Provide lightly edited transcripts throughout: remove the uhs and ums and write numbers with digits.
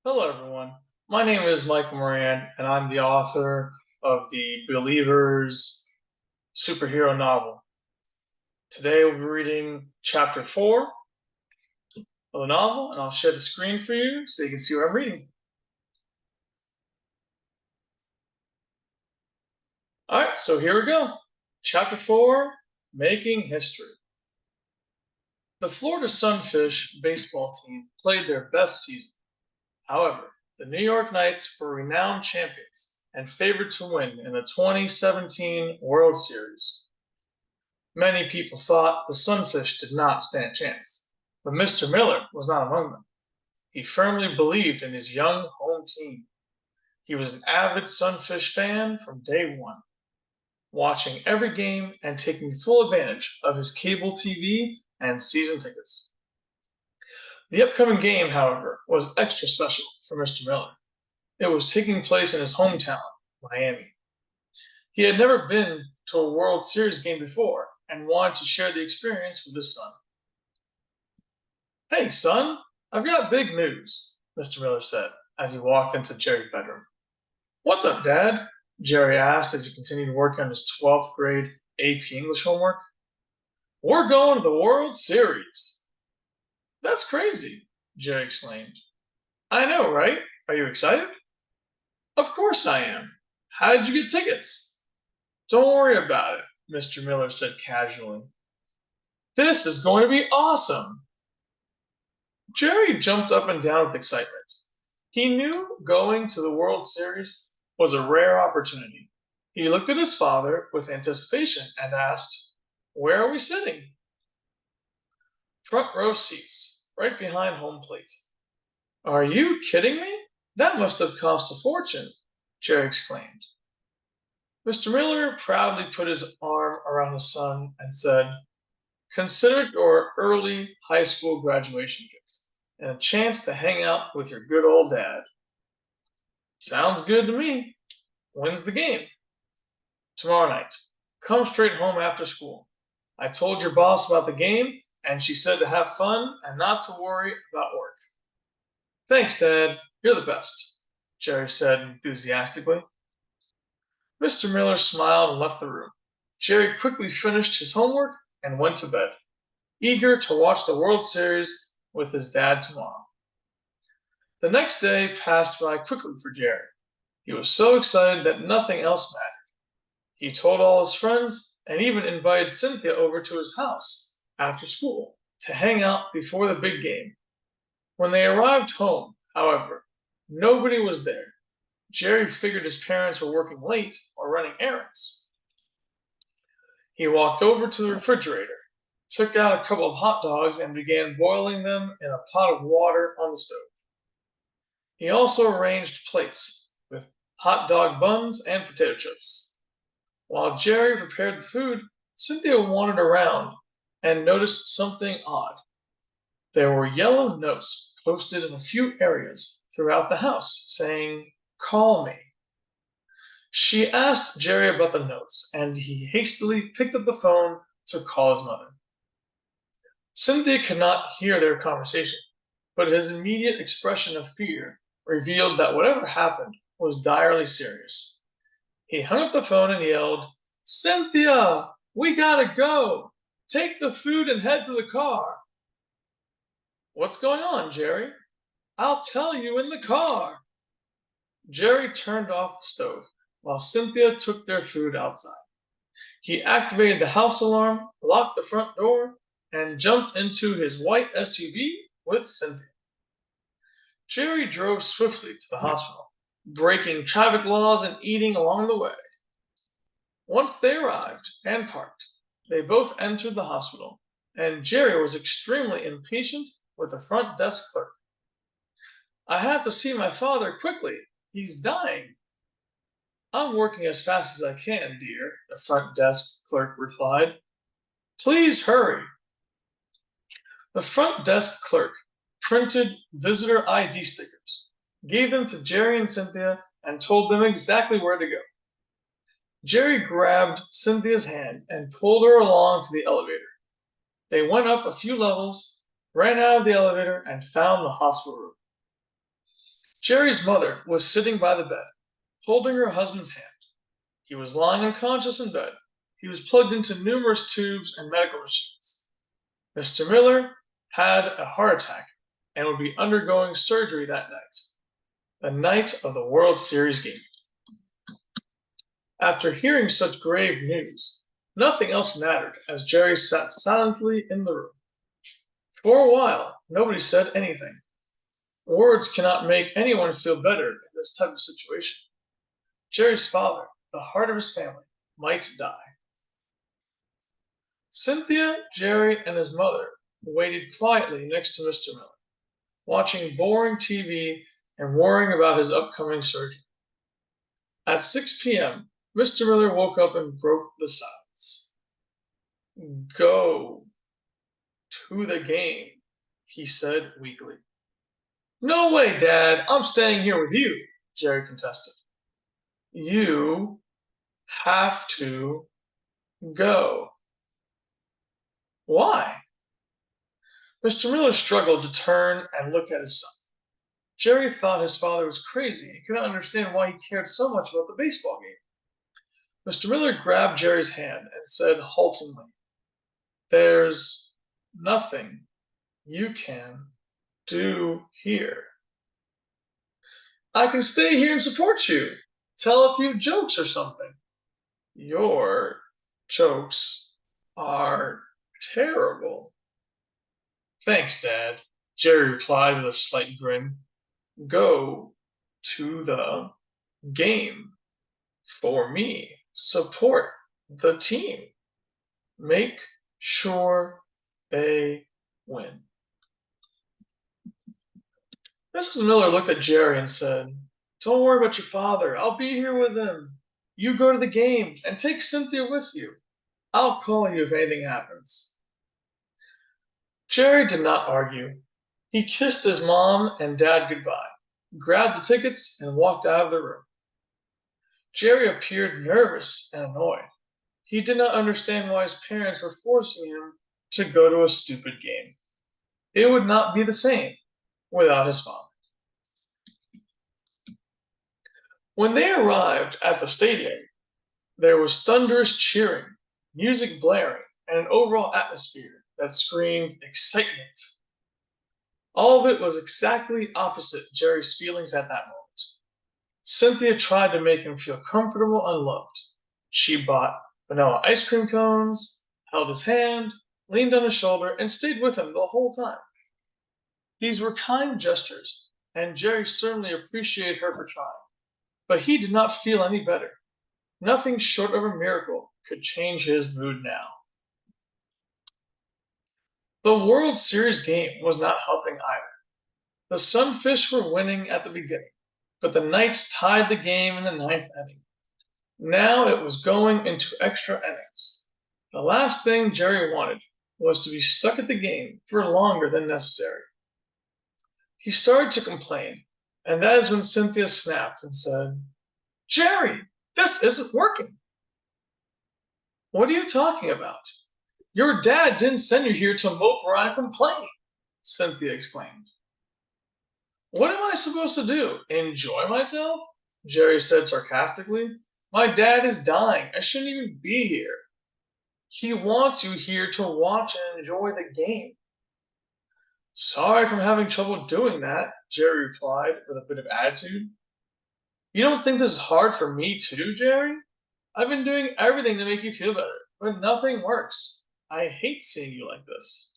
Hello, everyone. My name is Michael Moran, and I'm the author of the Believers superhero novel. Today, we'll be reading chapter 4 of the novel, and I'll share the screen for you so you can see what I'm reading. All right, so here we go. Chapter 4 Making History. The Florida Sunfish baseball team played their best season. However, the New York Knights were renowned champions and favored to win in the 2017 World Series. Many people thought the Sunfish did not stand a chance, but Mr. Miller was not among them. He firmly believed in his young home team. He was an avid Sunfish fan from day one, watching every game and taking full advantage of his cable TV and season tickets. The upcoming game, however, was extra special for Mr. Miller. It was taking place in his hometown, Miami. He had never been to a World Series game before and wanted to share the experience with his son. "Hey, son, I've got big news," Mr. Miller said as he walked into Jerry's bedroom. "What's up, Dad?" Jerry asked as he continued working on his 12th grade AP English homework. "We're going to the World Series." "That's crazy," Jerry exclaimed. "I know, right? Are you excited?" "Of course I am. How did you get tickets?" "Don't worry about it," Mr. Miller said casually. "This is going to be awesome." Jerry jumped up and down with excitement. He knew going to the World Series was a rare opportunity. He looked at his father with anticipation and asked, "Where are we sitting?" "Front row seats, right behind home plate." "Are you kidding me? That must have cost a fortune," Jerry exclaimed. Mr. Miller proudly put his arm around his son and said, "Consider it your early high school graduation gift and a chance to hang out with your good old dad." "Sounds good to me. When's the game?" "Tomorrow night. Come straight home after school. I told your boss about the game, and she said to have fun and not to worry about work." "Thanks, Dad. You're the best," Jerry said enthusiastically. Mr. Miller smiled and left the room. Jerry quickly finished his homework and went to bed, eager to watch the World Series with his dad tomorrow. The next day passed by quickly for Jerry. He was so excited that nothing else mattered. He told all his friends and even invited Cynthia over to his house after school to hang out before the big game. When they arrived home, however, nobody was there. Jerry figured his parents were working late or running errands. He walked over to the refrigerator, took out a couple of hot dogs, and began boiling them in a pot of water on the stove. He also arranged plates with hot dog buns and potato chips. While Jerry prepared the food, Cynthia wandered around and noticed something odd. There were yellow notes posted in a few areas throughout the house saying, "Call me." She asked Jerry about the notes, and he hastily picked up the phone to call his mother. Cynthia could not hear their conversation, but his immediate expression of fear revealed that whatever happened was direly serious. He hung up the phone and yelled, "Cynthia, we gotta go! Take the food and head to the car." "What's going on, Jerry?" "I'll tell you in the car." Jerry turned off the stove while Cynthia took their food outside. He activated the house alarm, locked the front door, and jumped into his white SUV with Cynthia. Jerry drove swiftly to the hospital, breaking traffic laws and eating along the way. Once they arrived and parked, they both entered the hospital, and Jerry was extremely impatient with the front desk clerk. "I have to see my father quickly. He's dying." "I'm working as fast as I can, dear," the front desk clerk replied. "Please hurry." The front desk clerk printed visitor ID stickers, gave them to Jerry and Cynthia, and told them exactly where to go. Jerry grabbed Cynthia's hand and pulled her along to the elevator. They went up a few levels, ran out of the elevator, and found the hospital room. Jerry's mother was sitting by the bed, holding her husband's hand. He was lying unconscious in bed. He was plugged into numerous tubes and medical machines. Mr. Miller had a heart attack and would be undergoing surgery that night, the night of the World Series game. After hearing such grave news, nothing else mattered as Jerry sat silently in the room. For a while, nobody said anything. Words cannot make anyone feel better in this type of situation. Jerry's father, the heart of his family, might die. Cynthia, Jerry, and his mother waited quietly next to Mr. Miller, watching boring TV and worrying about his upcoming surgery. At 6 p.m., Mr. Miller woke up and broke the silence. Go to the game, he said weakly. No way, Dad. I'm staying here with you, Jerry contested. You have to go. Why? Mr. Miller struggled to turn and look at his son. Jerry thought his father was crazy and could not understand why he cared so much about the baseball game. Mr. Miller grabbed Jerry's hand and said haltingly, There's nothing you can do here. I can stay here and support you. Tell a few jokes or something. Your jokes are terrible. Thanks, Dad, Jerry replied with a slight grin. Go to the game for me. Support the team. Make sure they win. Mrs. Miller looked at Jerry and said, Don't worry about your father. I'll be here with him. You go to the game and take Cynthia with you. I'll call you if anything happens. Jerry did not argue. He kissed his mom and dad goodbye, grabbed the tickets, and walked out of the room. Jerry appeared nervous and annoyed. He did not understand why his parents were forcing him to go to a stupid game. It would not be the same without his father. When they arrived at the stadium, there was thunderous cheering, music blaring, and an overall atmosphere that screamed excitement. All of it was exactly opposite Jerry's feelings at that moment. Cynthia tried to make him feel comfortable and loved. She bought vanilla ice cream cones, held his hand, leaned on his shoulder, and stayed with him the whole time. These were kind gestures, and Jerry certainly appreciated her for trying. But he did not feel any better. Nothing short of a miracle could change his mood now. The World Series game was not helping either. The Sunfish were winning at the beginning, but the Knights tied the game in the ninth inning. Now it was going into extra innings. The last thing Jerry wanted was to be stuck at the game for longer than necessary. He started to complain, and that is when Cynthia snapped and said, Jerry, this isn't working. What are you talking about? Your dad didn't send you here to mope around and complain, Cynthia exclaimed. What am I supposed to do? Enjoy myself? Jerry said sarcastically. My dad is dying. I shouldn't even be here. He wants you here to watch and enjoy the game. Sorry if I'm having trouble doing that, Jerry replied with a bit of attitude. You don't think this is hard for me too, Jerry? I've been doing everything to make you feel better, but nothing works. I hate seeing you like this.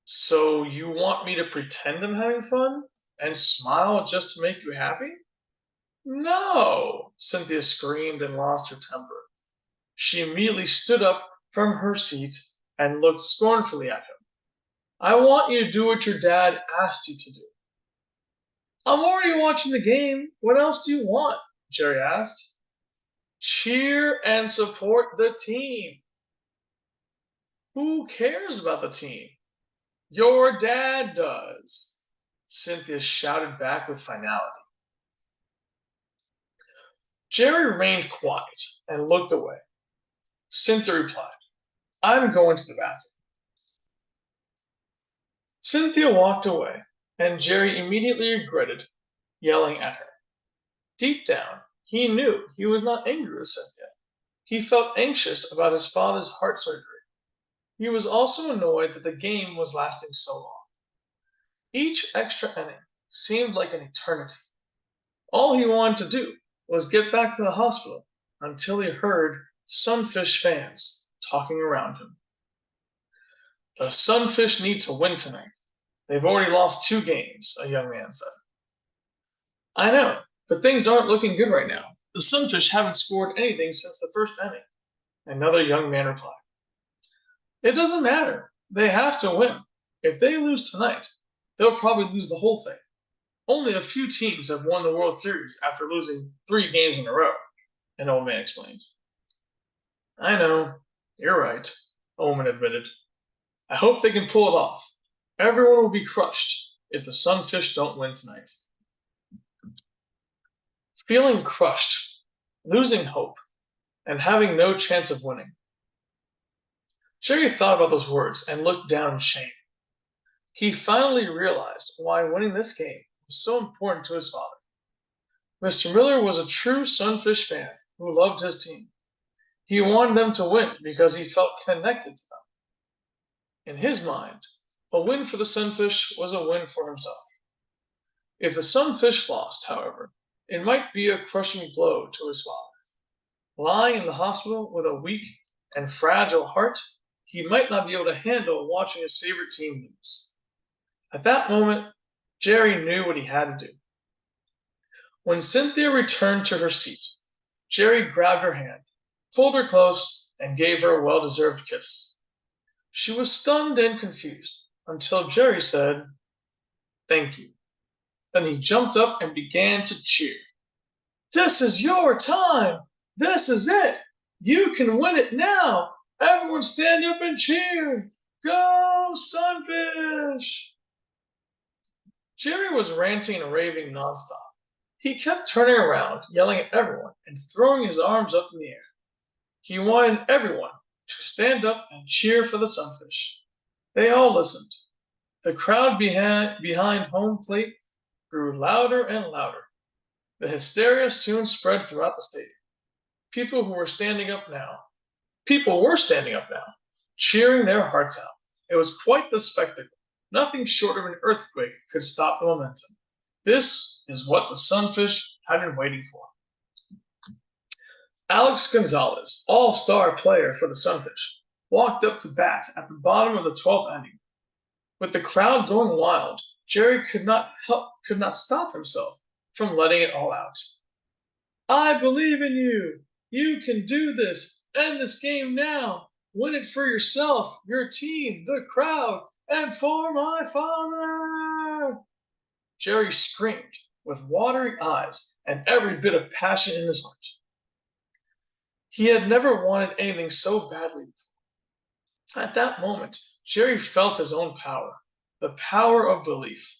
So you want me to pretend I'm having fun and smile just to make you happy? No, Cynthia screamed and lost her temper. She immediately stood up from her seat and looked scornfully at him. I want you to do what your dad asked you to do. I'm already watching the game. What else do you want? Jerry asked. Cheer and support the team. Who cares about the team? Your dad does, Cynthia shouted back with finality. Jerry remained quiet and looked away. Cynthia replied, I'm going to the bathroom. Cynthia walked away. and Jerry immediately regretted yelling at her. Deep down, he knew he was not angry with Cynthia. He felt anxious about his father's heart surgery. He was also annoyed that the game was lasting so long. Each extra inning seemed like an eternity. All he wanted to do was get back to the hospital until he heard Sunfish fans talking around him. The Sunfish need to win tonight. They've already lost 2 games, a young man said. I know, but things aren't looking good right now. The Sunfish haven't scored anything since the first inning, another young man replied. It doesn't matter. They have to win. If they lose tonight, they'll probably lose the whole thing. Only a few teams have won the World Series after losing 3 games in a row, an old man explained. I know, you're right, Omen admitted. I hope they can pull it off. Everyone will be crushed if the Sunfish don't win tonight. Feeling crushed, losing hope, and having no chance of winning. Jerry thought about those words and looked down in shame. He finally realized why winning this game was so important to his father. Mr. Miller was a true Sunfish fan who loved his team. He wanted them to win because he felt connected to them. In his mind, a win for the Sunfish was a win for himself. If the Sunfish lost, however, it might be a crushing blow to his father. Lying in the hospital with a weak and fragile heart, he might not be able to handle watching his favorite team lose. At that moment, Jerry knew what he had to do. When Cynthia returned to her seat, Jerry grabbed her hand, pulled her close, and gave her a well-deserved kiss. She was stunned and confused until Jerry said, "Thank you." Then he jumped up and began to cheer. This is your time! This is it! You can win it now! Everyone stand up and cheer! Go Sunfish! Jerry was ranting and raving nonstop. He kept turning around, yelling at everyone, and throwing his arms up in the air. He wanted everyone to stand up and cheer for the Sunfish. They all listened. The crowd behind home plate grew louder and louder. The hysteria soon spread throughout the stadium. People were standing up now, cheering their hearts out. It was quite the spectacle. Nothing short of an earthquake could stop the momentum. This is what the Sunfish had been waiting for. Alex Gonzalez, all-star player for the Sunfish, walked up to bat at the bottom of the 12th inning. With the crowd going wild, Jerry could not stop himself from letting it all out. I believe in you. You can do this. End this game now. Win it for yourself, your team, the crowd, and for my father. Jerry screamed with watery eyes and every bit of passion in his heart. He had never wanted anything so badly before. At that moment, Jerry felt his own power, the power of belief.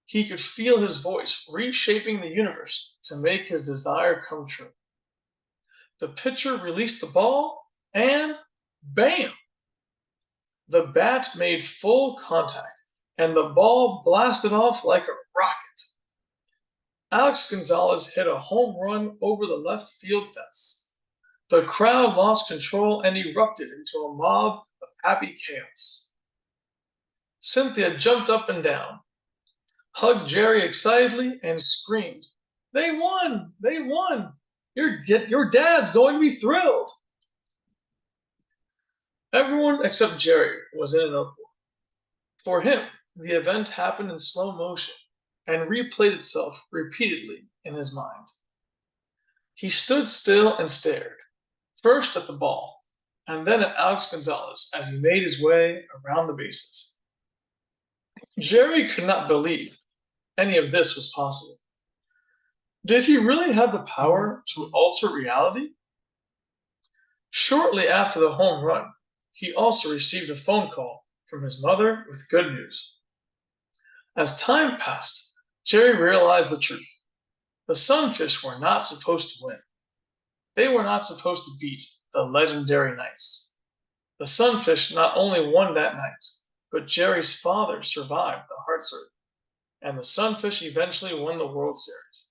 He could feel his voice reshaping the universe to make his desire come true. The pitcher released the ball, and bam! The bat made full contact, and the ball blasted off like a rocket. Alex Gonzalez hit a home run over the left field fence. The crowd lost control and erupted into a mob of happy chaos. Cynthia jumped up and down, hugged Jerry excitedly, and screamed, They won! They won! Your dad's going to be thrilled! Everyone except Jerry was in an uproar. For him, the event happened in slow motion and replayed itself repeatedly in his mind. He stood still and stared, first at the ball, and then at Alex Gonzalez as he made his way around the bases. Jerry could not believe any of this was possible. Did he really have the power to alter reality? Shortly after the home run, he also received a phone call from his mother with good news. As time passed, Jerry realized the truth. The Sunfish were not supposed to win. They were not supposed to beat the legendary Knights. The Sunfish not only won that night, but Jerry's father survived the heart surgery. and the Sunfish eventually won the World Series.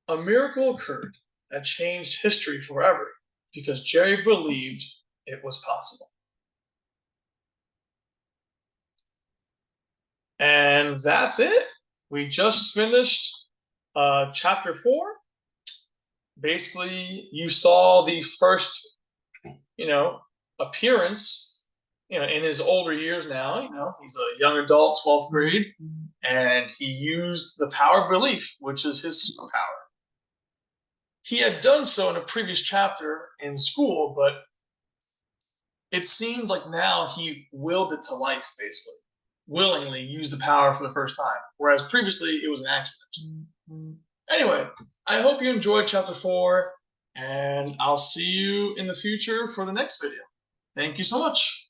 A miracle occurred that changed history forever because Jerry believed it was possible. And that's it. We just finished chapter 4. Basically, you saw the first, you know, appearance, in his older years now. He's a young adult, 12th grade, and he used the power of belief, which is his superpower. He had done so in a previous chapter in school, but it seemed like now he willed it to life, basically, willingly used the power for the first time, whereas previously it was an accident. Anyway, I hope you enjoyed chapter 4, and I'll see you in the future for the next video. Thank you so much.